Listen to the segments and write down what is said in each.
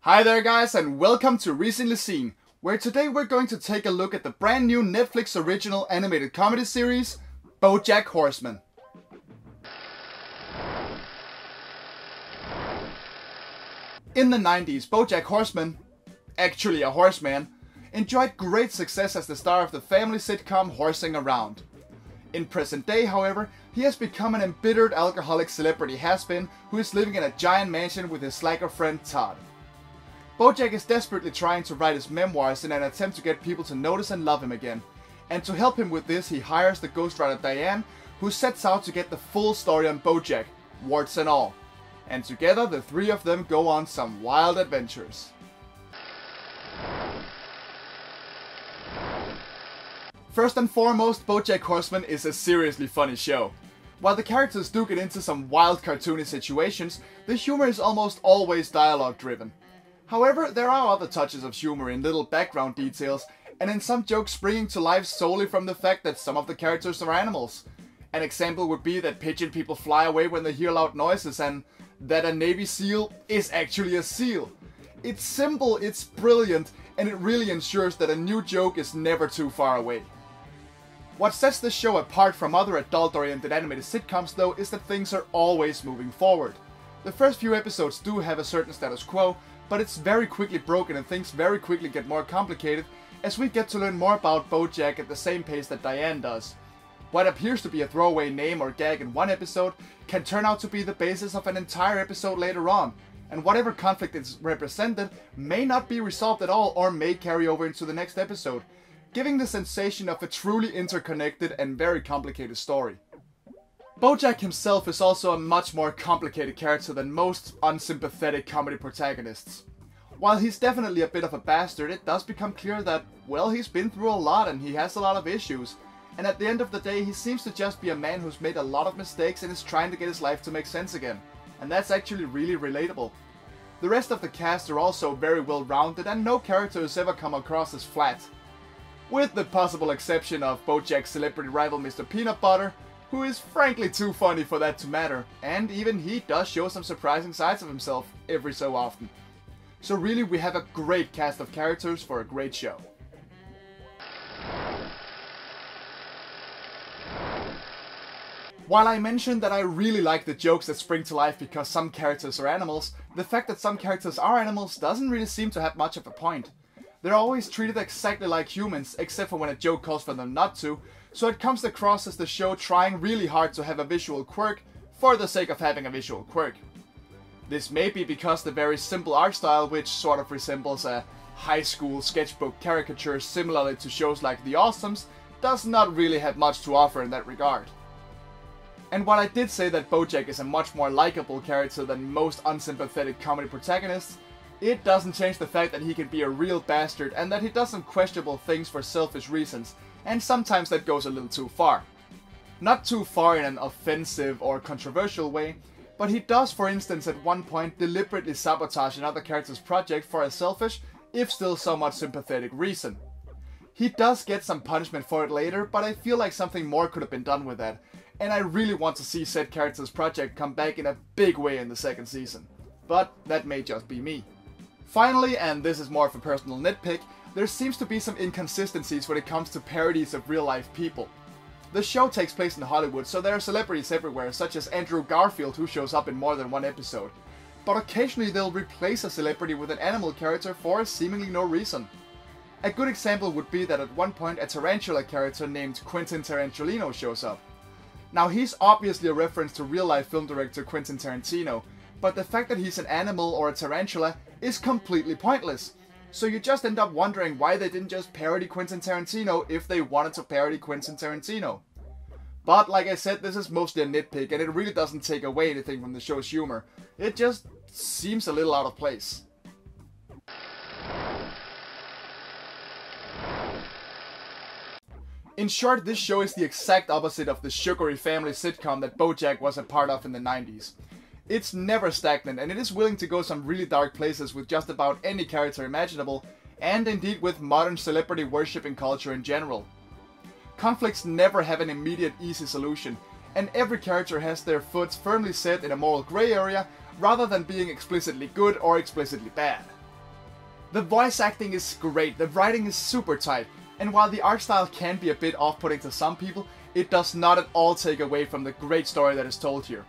Hi there guys and welcome to Recently Seen, where today we're going to take a look at the brand new Netflix Original Animated Comedy series, BoJack Horseman. In the 90s, BoJack Horseman, actually a horseman, enjoyed great success as the star of the family sitcom Horsing Around. In present day, however, he has become an embittered alcoholic celebrity has-been who is living in a giant mansion with his slacker friend Todd. BoJack is desperately trying to write his memoirs in an attempt to get people to notice and love him again. And to help him with this, he hires the ghostwriter Diane, who sets out to get the full story on BoJack, warts and all. And together, the three of them go on some wild adventures. First and foremost, BoJack Horseman is a seriously funny show. While the characters do get into some wild cartoony situations, the humor is almost always dialogue driven. However, there are other touches of humor in little background details, and in some jokes springing to life solely from the fact that some of the characters are animals. An example would be that pigeon people fly away when they hear loud noises, and that a Navy SEAL is actually a seal. It's simple, it's brilliant, and it really ensures that a new joke is never too far away. What sets this show apart from other adult-oriented animated sitcoms though is that things are always moving forward. The first few episodes do have a certain status quo, but it's very quickly broken and things very quickly get more complicated as we get to learn more about BoJack at the same pace that Diane does. What appears to be a throwaway name or gag in one episode can turn out to be the basis of an entire episode later on, and whatever conflict is represented may not be resolved at all or may carry over into the next episode, giving the sensation of a truly interconnected and very complicated story. BoJack himself is also a much more complicated character than most unsympathetic comedy protagonists. While he's definitely a bit of a bastard, it does become clear that, well, he's been through a lot and he has a lot of issues, and at the end of the day he seems to just be a man who's made a lot of mistakes and is trying to get his life to make sense again, and that's actually really relatable. The rest of the cast are also very well rounded and no character has ever come across as flat. With the possible exception of BoJack's celebrity rival Mr. Peanut Butter, who is frankly too funny for that to matter, and even he does show some surprising sides of himself every so often. So really we have a great cast of characters for a great show. While I mentioned that I really like the jokes that spring to life because some characters are animals, the fact that some characters are animals doesn't really seem to have much of a point. They're always treated exactly like humans, except for when a joke calls for them not to, so it comes across as the show trying really hard to have a visual quirk for the sake of having a visual quirk. This may be because the very simple art style, which sort of resembles a high school sketchbook caricature similarly to shows like The Awesomes, does not really have much to offer in that regard. And while I did say that BoJack is a much more likable character than most unsympathetic comedy protagonists, it doesn't change the fact that he can be a real bastard and that he does some questionable things for selfish reasons, and sometimes that goes a little too far. Not too far in an offensive or controversial way, but he does, for instance, at one point deliberately sabotage another character's project for a selfish, if still somewhat sympathetic reason. He does get some punishment for it later, but I feel like something more could have been done with that, and I really want to see said character's project come back in a big way in the second season. But that may just be me. Finally, and this is more of a personal nitpick, there seems to be some inconsistencies when it comes to parodies of real-life people. The show takes place in Hollywood, so there are celebrities everywhere, such as Andrew Garfield, who shows up in more than one episode. But occasionally they'll replace a celebrity with an animal character for seemingly no reason. A good example would be that at one point a tarantula character named Quentin Tarantulino shows up. Now he's obviously a reference to real-life film director Quentin Tarantino, but the fact that he's an animal or a tarantula is completely pointless. So you just end up wondering why they didn't just parody Quentin Tarantino if they wanted to parody Quentin Tarantino. But like I said, this is mostly a nitpick and it really doesn't take away anything from the show's humor. It just seems a little out of place. In short, this show is the exact opposite of the sugary family sitcom that BoJack was a part of in the 90s. It's never stagnant, and it is willing to go some really dark places with just about any character imaginable, and indeed with modern celebrity worshipping culture in general. Conflicts never have an immediate easy solution, and every character has their foot firmly set in a moral grey area rather than being explicitly good or explicitly bad. The voice acting is great, the writing is super tight, and while the art style can be a bit off-putting to some people, it does not at all take away from the great story that is told here.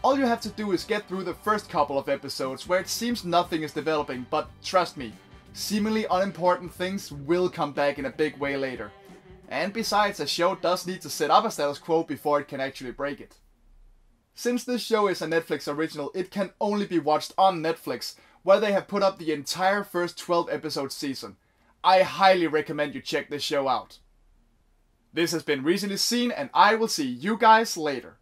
All you have to do is get through the first couple of episodes where it seems nothing is developing, but trust me, seemingly unimportant things will come back in a big way later. And besides, a show does need to set up a status quo before it can actually break it. Since this show is a Netflix original, it can only be watched on Netflix, where they have put up the entire first 12 episode season. I highly recommend you check this show out. This has been Recently Seen, and I will see you guys later.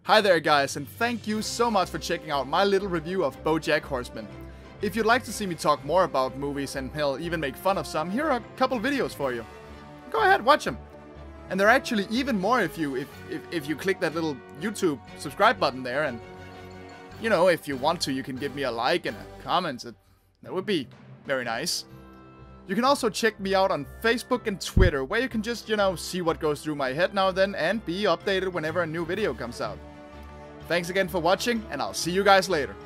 Hi there guys, and thank you so much for checking out my little review of BoJack Horseman. If you'd like to see me talk more about movies and hell, even make fun of some, here are a couple videos for you. Go ahead, watch them. And there are actually even more if you click that little YouTube subscribe button there, and you know, if you want to, you can give me a like and a comment. That would be very nice. You can also check me out on Facebook and Twitter, where you can just, you know, see what goes through my head now and then and be updated whenever a new video comes out. Thanks again for watching, and I'll see you guys later.